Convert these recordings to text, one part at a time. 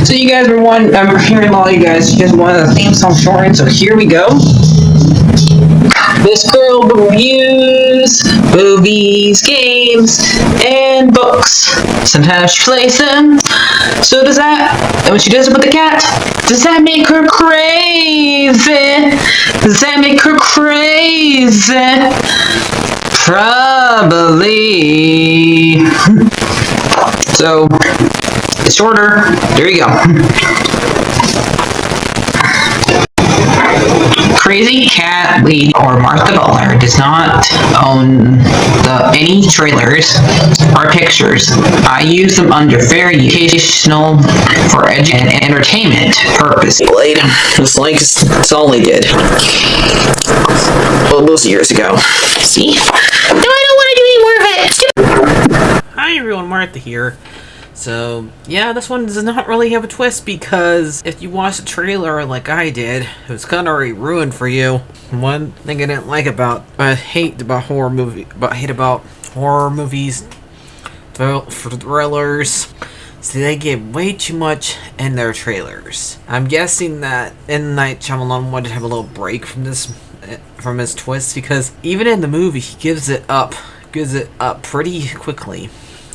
So you guys were I'm hearing a lot of you guys wanted the theme song shortened, so here we go. This girl reviews movies, games, and books. Sometimes she plays them. So does that, and when she does it with the cat, does that make her crazy? Does that make her crazy? Probably. So, it's shorter. There you go. CrazyCatLady or Martha Butler does not own any trailers or pictures. I use them under fair educational for and entertainment purpose. It's like it's all they did. Well, those years ago. See? No, I don't want to do any more of it. Hi everyone, Martha here. So, yeah, this one does not really have a twist because if you watch the trailer like I did, it was kind of already ruined for you. One thing I didn't like about horror movies, thrillers, so they give way too much in their trailers. I'm guessing that M. Night Shyamalan wanted to have a little break from his twist because even in the movie he gives it up pretty quickly.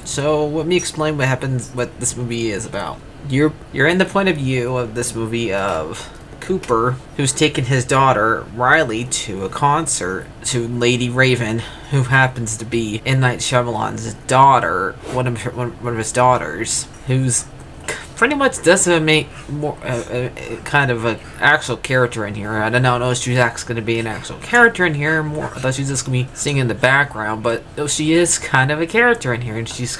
So let me explain what this movie is about. You're in the point of view of this movie of Cooper, who's taken his daughter Riley to a concert to Lady Raven, who happens to be M. Night Shyamalan's daughter, one of his daughters, who's pretty much doesn't make more kind of an actual character in here. I don't know if she's actually going to be an actual character in here. I thought she was just going to be singing in the background, but no, she is kind of a character in here, and she's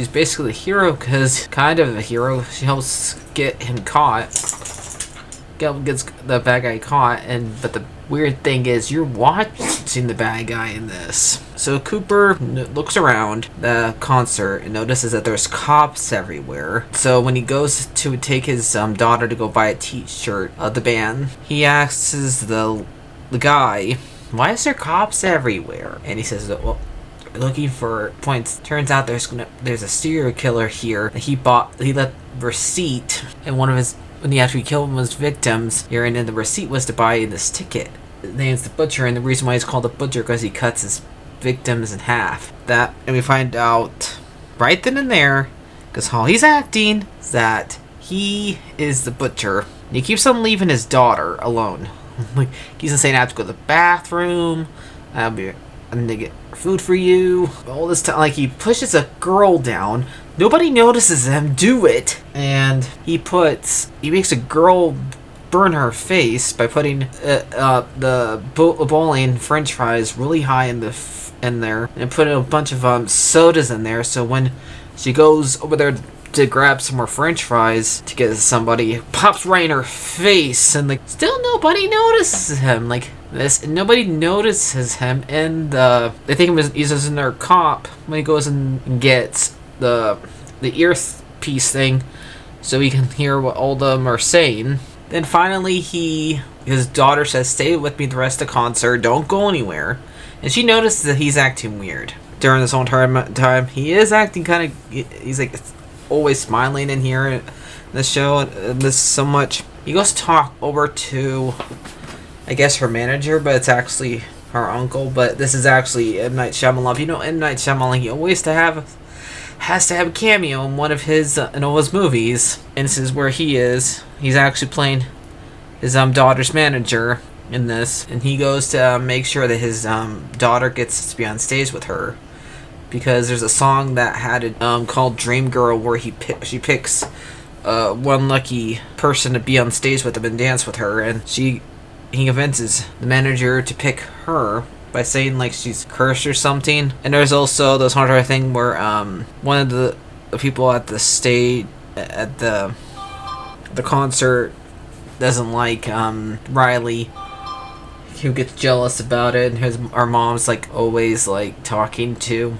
basically a hero because she helps get him caught. Gets the bad guy caught, but the weird thing is you're watching the bad guy in this. So Cooper looks around the concert and notices that there's cops everywhere. So when he goes to take his daughter to go buy a t-shirt of the band, he asks the guy, "Why is there cops everywhere?" And he says, "Well, looking for points. Turns out there's a serial killer here. He left receipt, and when he actually killed one of his victims here, and then the receipt was to buy this ticket. His name's the Butcher, and the reason why he's called the Butcher because he cuts his victims in half." And we find out right then and there, because how he's acting, is that he is the Butcher. And he keeps on leaving his daughter alone. Like, he's saying, "I have to go to the bathroom. I'm gonna get food for you." All this time, like, he pushes a girl down. Nobody notices him do it, and he makes a girl burn her face by putting the bowling French fries really high in there, and putting a bunch of sodas in there. So when she goes over there to grab some more French fries to get somebody, it pops right in her face, and still nobody notices him. Nobody notices him, and they think he's just another cop when he goes and gets the earpiece thing so he can hear what all of them are saying. Then finally his daughter says, "Stay with me the rest of the concert, don't go anywhere." And she notices that he's acting weird during this whole time. He is acting he's like always smiling in here in this show, and this so much. He goes to talk over to, I guess, her manager, but it's actually her uncle. But this is actually M. Night Shyamalan. You know, M. Night Shyamalan, he always has to have a cameo in one of his in all his movies, and this is where he is. He's actually playing his daughter's manager in this, and he goes to make sure that his daughter gets to be on stage with her, because there's a song that had it called "Dream Girl," where she picks one lucky person to be on stage with him and dance with her, and he convinces the manager to pick her by saying she's cursed or something. And there's also this whole thing where one of the people at the stage at the concert doesn't like Riley, who gets jealous about it, and our mom's always talking to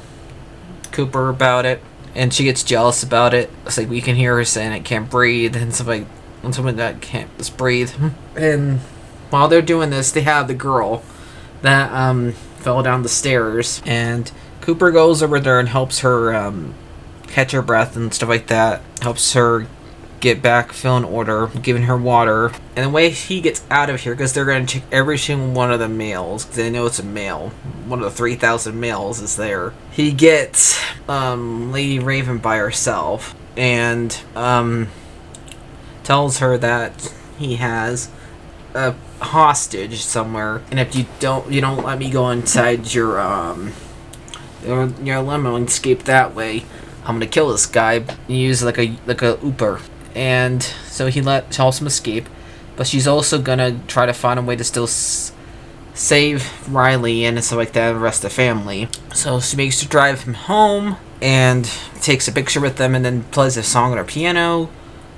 Cooper about it, and she gets jealous about it. It's we can hear her saying, "I can't breathe," and somebody that can't just breathe. And while they're doing this, they have the girl that fell down the stairs, and Cooper goes over there and helps her catch her breath and stuff like that. Helps her get back Phil in order, giving her water. And the way he gets out of here, because they're going to check every single one of the males, because they know it's a male. One of the 3,000 males is there. He gets Lady Raven by herself and tells her that he has a hostage somewhere, and if you don't let me go inside your limo and escape that way, I'm gonna kill this guy. You use like a Uber, and so he helps him escape, but she's also gonna try to find a way to still save Riley and stuff like that, and the rest of the family. So she makes to drive him home and takes a picture with them, and then plays a song on her piano.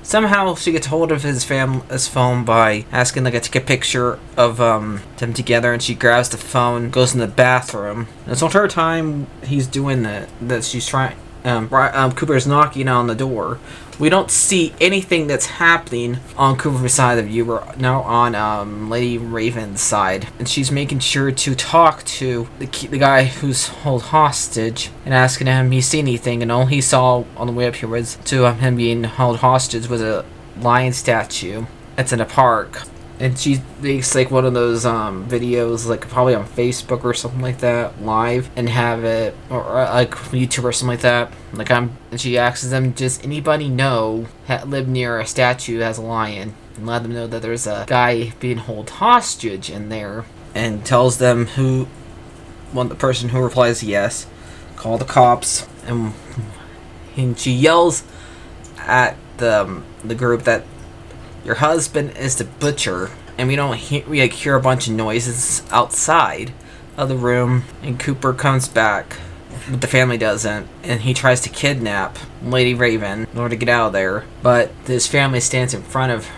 Somehow she gets hold of his phone by asking to take a picture of them together, and she grabs the phone, goes in the bathroom. And this entire time he's doing that she's trying. Cooper's knocking on the door. We don't see anything that's happening on Cooper's side of the view. We're now on Lady Raven's side, and she's making sure to talk to the guy who's held hostage and asking him if he seen anything. And all he saw on the way up here was him being held hostage was a lion statue that's in a park. And she makes one of those videos, probably on Facebook or something like that, live, and have it, or YouTube or something like that. And she asks them, does anybody know live near a statue that has a lion? And let them know that there's a guy being held hostage in there, and tells them the person who replies yes, call the cops. And she yells at the group that your husband is the butcher, and we hear a bunch of noises outside of the room, and Cooper comes back, but the family doesn't, and he tries to kidnap Lady Raven in order to get out of there, but his family stands in front of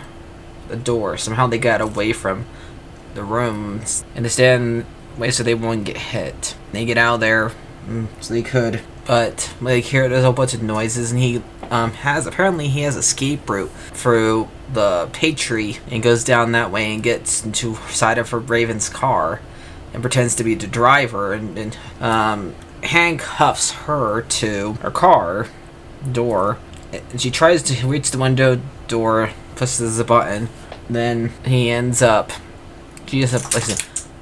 the door. Somehow they got away from the rooms, and they stand away so they won't get hit. They get out of there, so they could, but hear there's a whole bunch of noises, and he apparently he has a escape route through the pantry and goes down that way and gets into side of her Raven's car and pretends to be the driver and handcuffs her to her car door. And she tries to reach the window door, pushes the button, then she ends up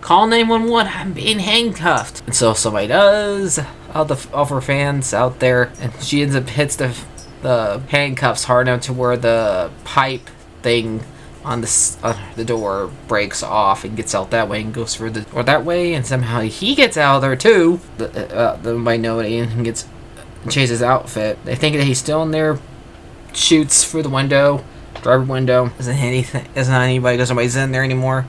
call 911, I'm being handcuffed. And so somebody does, all her fans out there, and she ends up hits the handcuffs hard enough to where the pipe thing on the door breaks off and gets out that way and goes through the door that way, and somehow he gets out of there too, the minority, and changes his outfit. They think that he's still in there, shoots through the window, driver window, doesn't anybody, because nobody's in there anymore,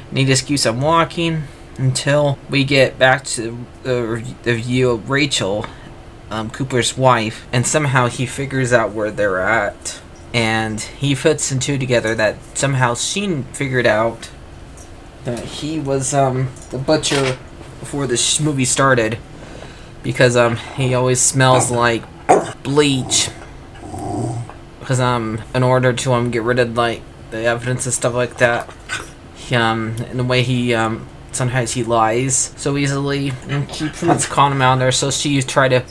and he just keeps on walking until we get back to the view of Rachel, Cooper's wife, and somehow he figures out where they're at, and he puts the two together that somehow she figured out that he was the butcher before this movie started, because he always smells like bleach, because in order to get rid of the evidence and stuff like that, in the way he sometimes he lies so easily, and she calling him out there, so she tried to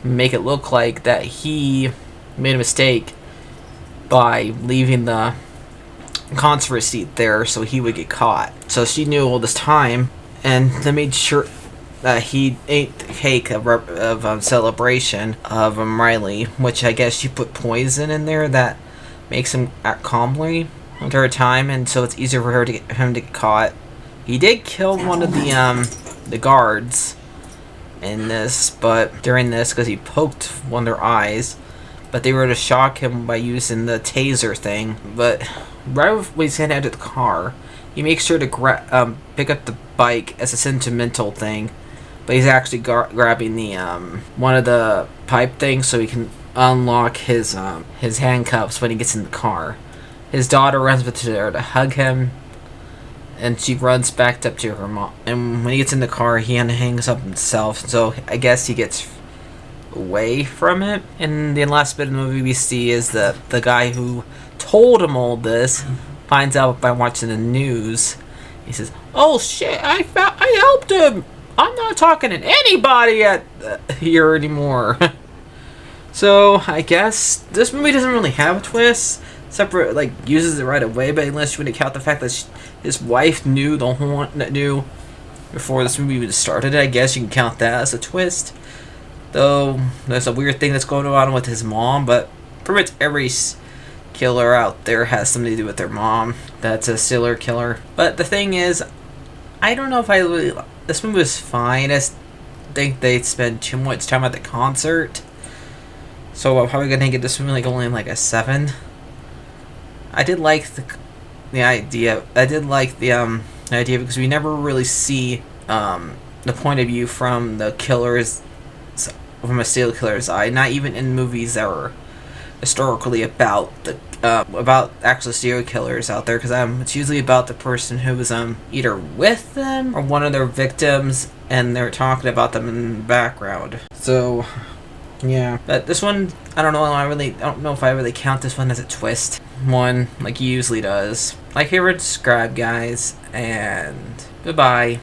make it look like that he made a mistake by leaving the concert receipt there so he would get caught. So she knew all this time, and they made sure that he ate the cake of celebration of Riley, which I guess she put poison in there that makes him act calmly under her time, and so it's easier for him to get caught. He did kill one of the guards in this, but during this, because he poked one of their eyes, but they were to shock him by using the taser thing. But right when he's heading out of the car, he makes sure to pick up the bike as a sentimental thing, but he's actually grabbing the one of the pipe things so he can unlock his handcuffs when he gets in the car. His daughter runs with her to hug him, and she runs back up to her mom. And when he gets in the car, he hangs up himself. So I guess he gets away from it. And the last bit of the movie we see is the guy who told him all this finds out by watching the news. He says, "Oh shit! I helped him. I'm not talking to anybody here anymore." So I guess this movie doesn't really have a twist. Separate, like, uses it right away, but unless you want to count the fact that his wife knew knew before this movie even started, I guess you can count that as a twist. Though there's a weird thing that's going on with his mom, but pretty much every killer out there has something to do with their mom. That's a serial killer. But the thing is, I don't know if I really. This movie was fine. I just think they spend too much time at the concert. So I'm probably gonna get this movie like only like a 7. I did like the idea. I did like the idea because we never really see the point of view from the killer's from a serial killer's eye. Not even in movies that were historically about the about actual serial killers out there, because it's usually about the person who was either with them or one of their victims, and they're talking about them in the background. So yeah, but this one, I don't know. I don't know if I really count this one as a twist one like he usually does. Like, favorite, subscribe, guys, and goodbye.